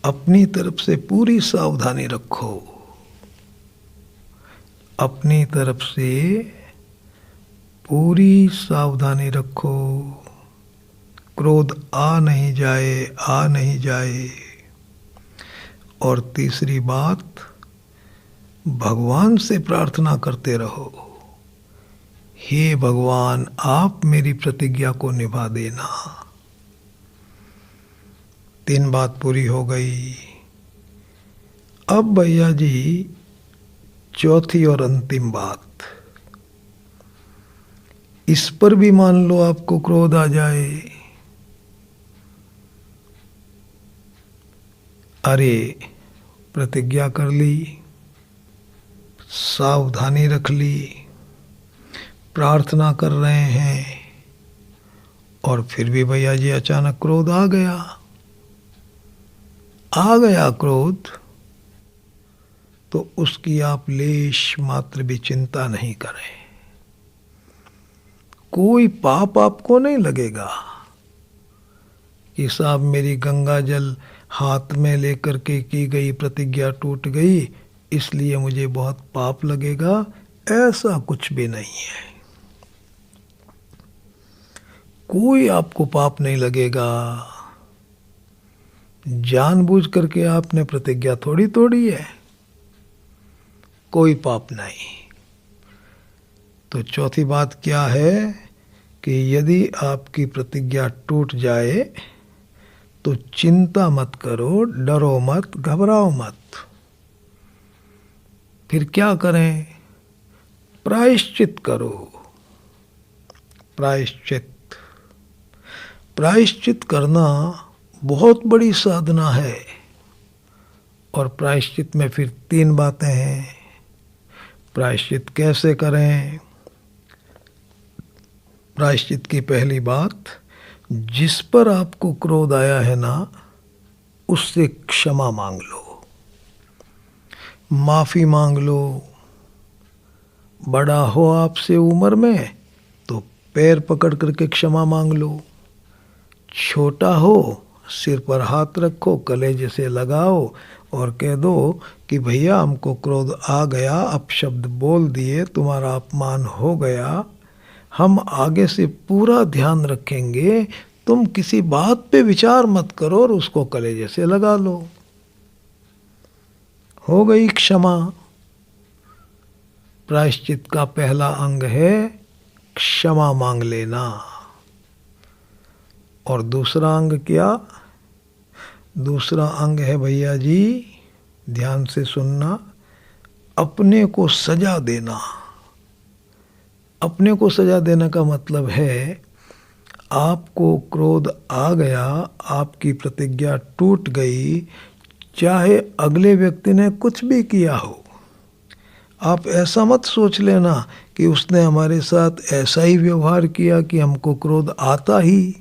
अपनी तरफ से पूरी सावधानी रखो। अपनी तरफ से पूरी सावधानी रखो, क्रोध आ नहीं जाए। और तीसरी बात, भगवान से प्रार्थना करते रहो, हे भगवान, आप मेरी प्रतिज्ञा को निभा देना। 3 बात पूरी हो गई। अब भैया जी चौथी और अंतिम बात, इस पर भी मान लो आपको क्रोध आ जाए। अरे, प्रतिज्ञा कर ली, सावधानी रख ली, प्रार्थना कर रहे हैं और फिर भी भैया जी अचानक क्रोध आ गया क्रोध, तो उसकी आप लेश मात्र भी चिंता नहीं करें। कोई पाप आपको नहीं लगेगा कि साहब मेरी गंगा जल हाथ में लेकर के की गई प्रतिज्ञा टूट गई, इसलिए मुझे बहुत पाप लगेगा। ऐसा कुछ भी नहीं है। कोई आपको पाप नहीं लगेगा। जानबूझ करके आपने प्रतिज्ञा थोड़ी तोड़ी है, कोई पाप नहीं। तो चौथी बात क्या है कि यदि आपकी प्रतिज्ञा टूट जाए तो चिंता मत करो, डरो मत, घबराओ मत। फिर क्या करें? प्रायश्चित करो। प्रायश्चित करना बहुत बड़ी साधना है। और प्रायश्चित में फिर 3 बातें हैं। प्रायश्चित कैसे करें? प्रायश्चित की पहली बात, जिस पर आपको क्रोध आया है ना, उससे क्षमा मांग लो, माफी मांग लो। बड़ा हो आपसे उम्र में तो पैर पकड़ करके क्षमा मांग लो। छोटा हो, सिर पर हाथ रखो, कलेजे से लगाओ और कह दो कि भैया हमको क्रोध आ गया, अपशब्द बोल दिए, तुम्हारा अपमान हो गया, हम आगे से पूरा ध्यान रखेंगे, तुम किसी बात पे विचार मत करो और उसको कलेजे से लगा लो। हो गई क्षमा। प्रायश्चित का पहला अंग है क्षमा मांग लेना। और दूसरा अंग क्या? दूसरा अंग है भैया जी, ध्यान से सुनना, अपने को सजा देना। अपने को सजा देने का मतलब है, आपको क्रोध आ गया, आपकी प्रतिज्ञा टूट गई, चाहे अगले व्यक्ति ने कुछ भी किया हो। आप ऐसा मत सोच लेना कि उसने हमारे साथ ऐसा ही व्यवहार किया कि हमको क्रोध आता ही।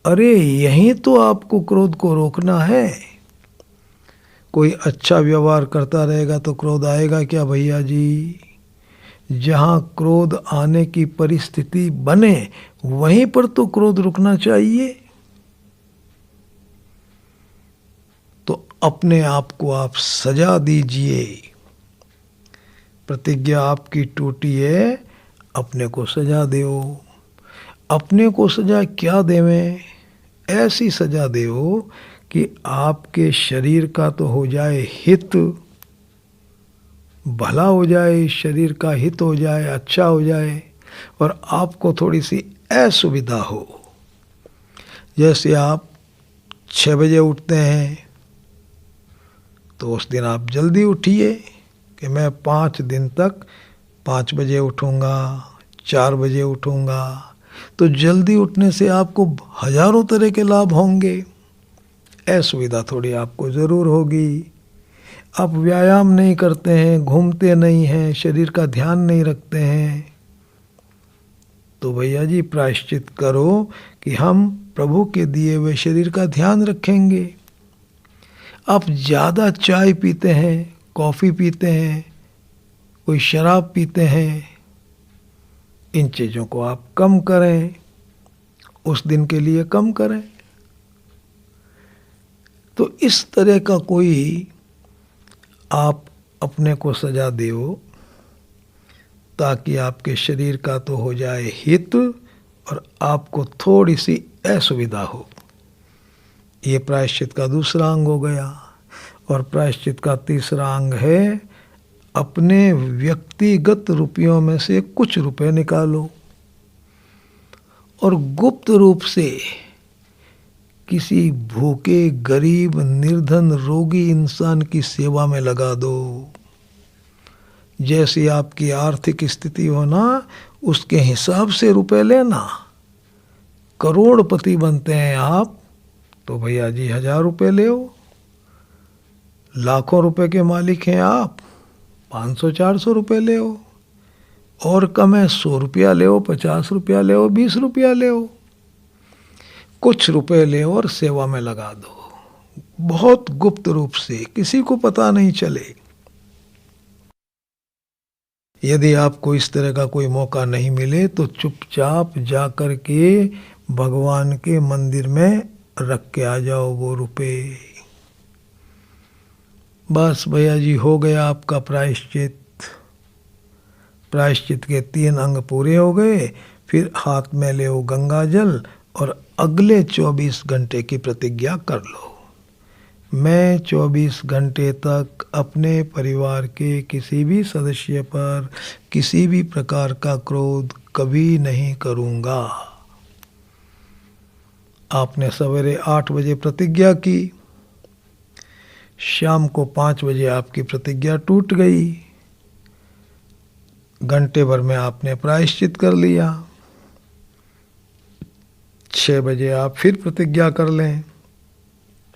अरे यहीं तो आपको क्रोध को रोकना है। कोई अच्छा व्यवहार करता रहेगा तो क्रोध आएगा क्या भैया जी? जहाँ क्रोध आने की परिस्थिति बने वहीं पर तो क्रोध रुकना चाहिए। तो अपने आप को आप सजा दीजिए। प्रतिज्ञा आपकी टूटी है, अपने को सजा दो। अपने को सजा क्या देवें? ऐसी सजा दो कि आपके शरीर का तो हो जाए हित, भला हो जाए, शरीर का हित हो जाए, अच्छा हो जाए, और आपको थोड़ी सी असुविधा हो। जैसे आप 6 बजे उठते हैं तो उस दिन आप जल्दी उठिए कि मैं 5 दिन तक 5 बजे उठूँगा, 4 बजे उठूँगा। तो जल्दी उठने से आपको हजारों तरह के लाभ होंगे। असुविधा थोड़ी आपको ज़रूर होगी। आप व्यायाम नहीं करते हैं, घूमते नहीं हैं, शरीर का ध्यान नहीं रखते हैं, तो भैया जी प्रायश्चित करो कि हम प्रभु के दिए हुए शरीर का ध्यान रखेंगे। आप ज़्यादा चाय पीते हैं, कॉफ़ी पीते हैं, कोई शराब पीते हैं, इन चीज़ों को आप कम करें, उस दिन के लिए कम करें। तो इस तरह का कोई आप अपने को सजा दो ताकि आपके शरीर का तो हो जाए हित और आपको थोड़ी सी असुविधा हो। ये प्रायश्चित का दूसरा अंग हो गया। और प्रायश्चित का तीसरा अंग है, अपने व्यक्तिगत रुपयों में से कुछ रुपए निकालो और गुप्त रूप से किसी भूखे, गरीब, निर्धन, रोगी इंसान की सेवा में लगा दो। जैसी आपकी आर्थिक स्थिति हो ना, उसके हिसाब से रुपए लेना। करोड़पति बनते हैं आप तो भैया जी 1000 रुपये ले। लाखों रुपए के मालिक हैं आप, 500-400 रुपये ले। और कम है 100 रुपया ले, 50 रुपया ले, 20 रुपया ले। कुछ रुपए ले और सेवा में लगा दो, बहुत गुप्त रूप से, किसी को पता नहीं चले। यदि आपको इस तरह का कोई मौका नहीं मिले तो चुपचाप जा कर के भगवान के मंदिर में रख के आ जाओ वो रुपए। बस भैया जी हो गया आपका प्रायश्चित। प्रायश्चित के 3 अंग पूरे हो गए। फिर हाथ में ले गंगा जल और अगले 24 घंटे की प्रतिज्ञा कर लो। मैं 24 घंटे तक अपने परिवार के किसी भी सदस्य पर किसी भी प्रकार का क्रोध कभी नहीं करूँगा। आपने सवेरे 8 बजे प्रतिज्ञा की, शाम को 5 बजे आपकी प्रतिज्ञा टूट गई। घंटे भर में आपने प्रायश्चित कर लिया। 6 बजे आप फिर प्रतिज्ञा कर लें,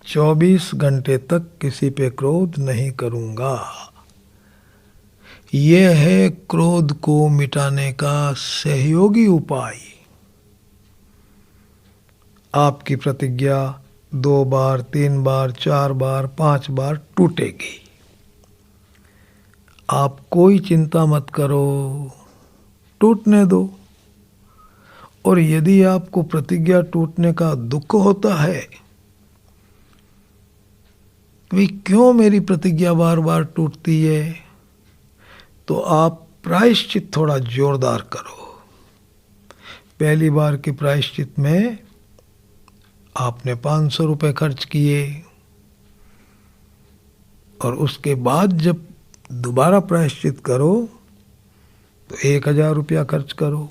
24 घंटे तक किसी पे क्रोध नहीं करूँगा। यह है क्रोध को मिटाने का सहयोगी उपाय। आपकी प्रतिज्ञा 2 बार, 3 बार, 4 बार, 5 बार टूटेगी। आप कोई चिंता मत करो, टूटने दो। और यदि आपको प्रतिज्ञा टूटने का दुख होता है, भाई क्यों मेरी प्रतिज्ञा बार बार टूटती है, तो आप प्रायश्चित थोड़ा जोरदार करो। पहली बार के प्रायश्चित में आपने 500 रुपये खर्च किए, और उसके बाद जब दोबारा प्रायश्चित करो तो 1000 रुपया खर्च करो,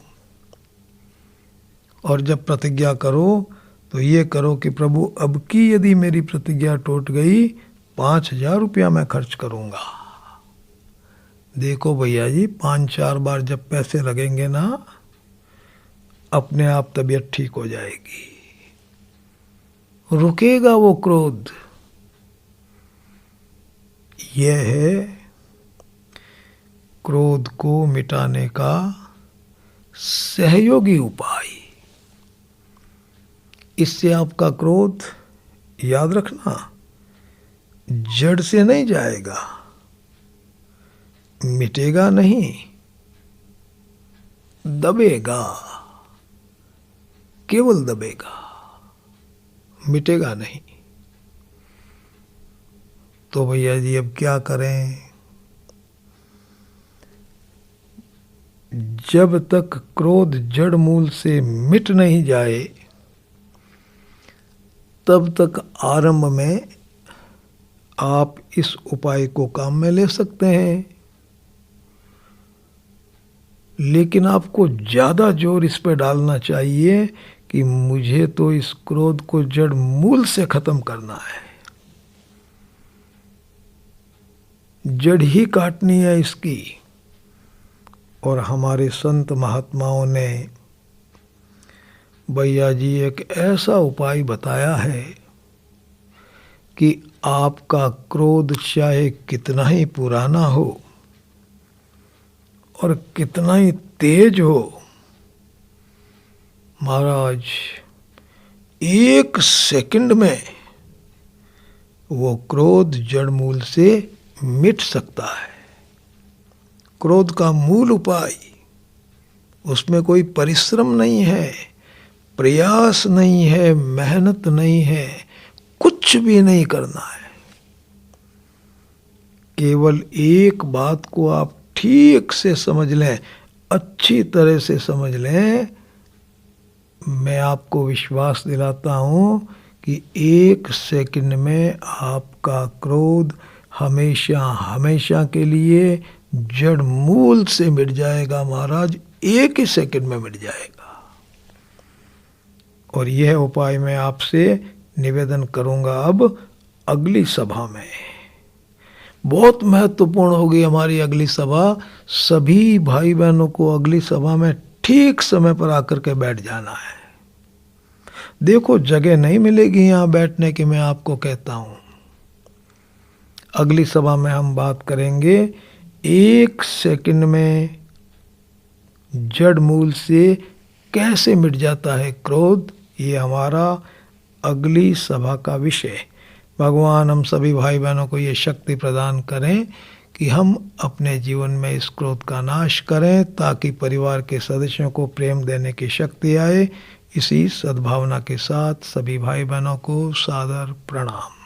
और जब प्रतिज्ञा करो तो ये करो कि प्रभु अब की यदि मेरी प्रतिज्ञा टूट गई 5000 रुपया मैं खर्च करूँगा। देखो भैया जी, 5-4 बार जब पैसे लगेंगे ना, अपने आप तबीयत ठीक हो जाएगी, रुकेगा वो क्रोध। यह है क्रोध को मिटाने का सहयोगी उपाय। इससे आपका क्रोध, याद रखना, जड़ से नहीं जाएगा, मिटेगा नहीं, दबेगा, केवल दबेगा, मिटेगा नहीं। तो भैया जी अब क्या करें? जब तक क्रोध जड़ मूल से मिट नहीं जाए तब तक आरंभ में आप इस उपाय को काम में ले सकते हैं, लेकिन आपको ज़्यादा जोर इस पर डालना चाहिए कि मुझे तो इस क्रोध को जड़ मूल से खत्म करना है, जड़ ही काटनी है इसकी। और हमारे संत महात्माओं ने भैया जी एक ऐसा उपाय बताया है कि आपका क्रोध चाहे कितना ही पुराना हो और कितना ही तेज हो, महाराज 1 सेकंड में वो क्रोध जड़ मूल से मिट सकता है। क्रोध का मूल उपाय, उसमें कोई परिश्रम नहीं है, प्रयास नहीं है, मेहनत नहीं है, कुछ भी नहीं करना है। केवल एक बात को आप ठीक से समझ लें, अच्छी तरह से समझ लें, मैं आपको विश्वास दिलाता हूँ कि 1 सेकंड में आपका क्रोध हमेशा हमेशा के लिए जड़ मूल से मिट जाएगा महाराज, 1 ही सेकंड में मिट जाएगा। और यह उपाय मैं आपसे निवेदन करूंगा अब अगली सभा में। बहुत महत्वपूर्ण होगी हमारी अगली सभा। सभी भाई बहनों को अगली सभा में ठीक समय पर आकर के बैठ जाना है। देखो जगह नहीं मिलेगी यहाँ बैठने की, मैं आपको कहता हूँ। अगली सभा में हम बात करेंगे 1 सेकंड में जड़ मूल से कैसे मिट जाता है क्रोध। ये हमारा अगली सभा का विषय। भगवान हम सभी भाई बहनों को ये शक्ति प्रदान करें कि हम अपने जीवन में इस क्रोध का नाश करें, ताकि परिवार के सदस्यों को प्रेम देने की शक्ति आए। इसी सद्भावना के साथ सभी भाई बहनों को सादर प्रणाम।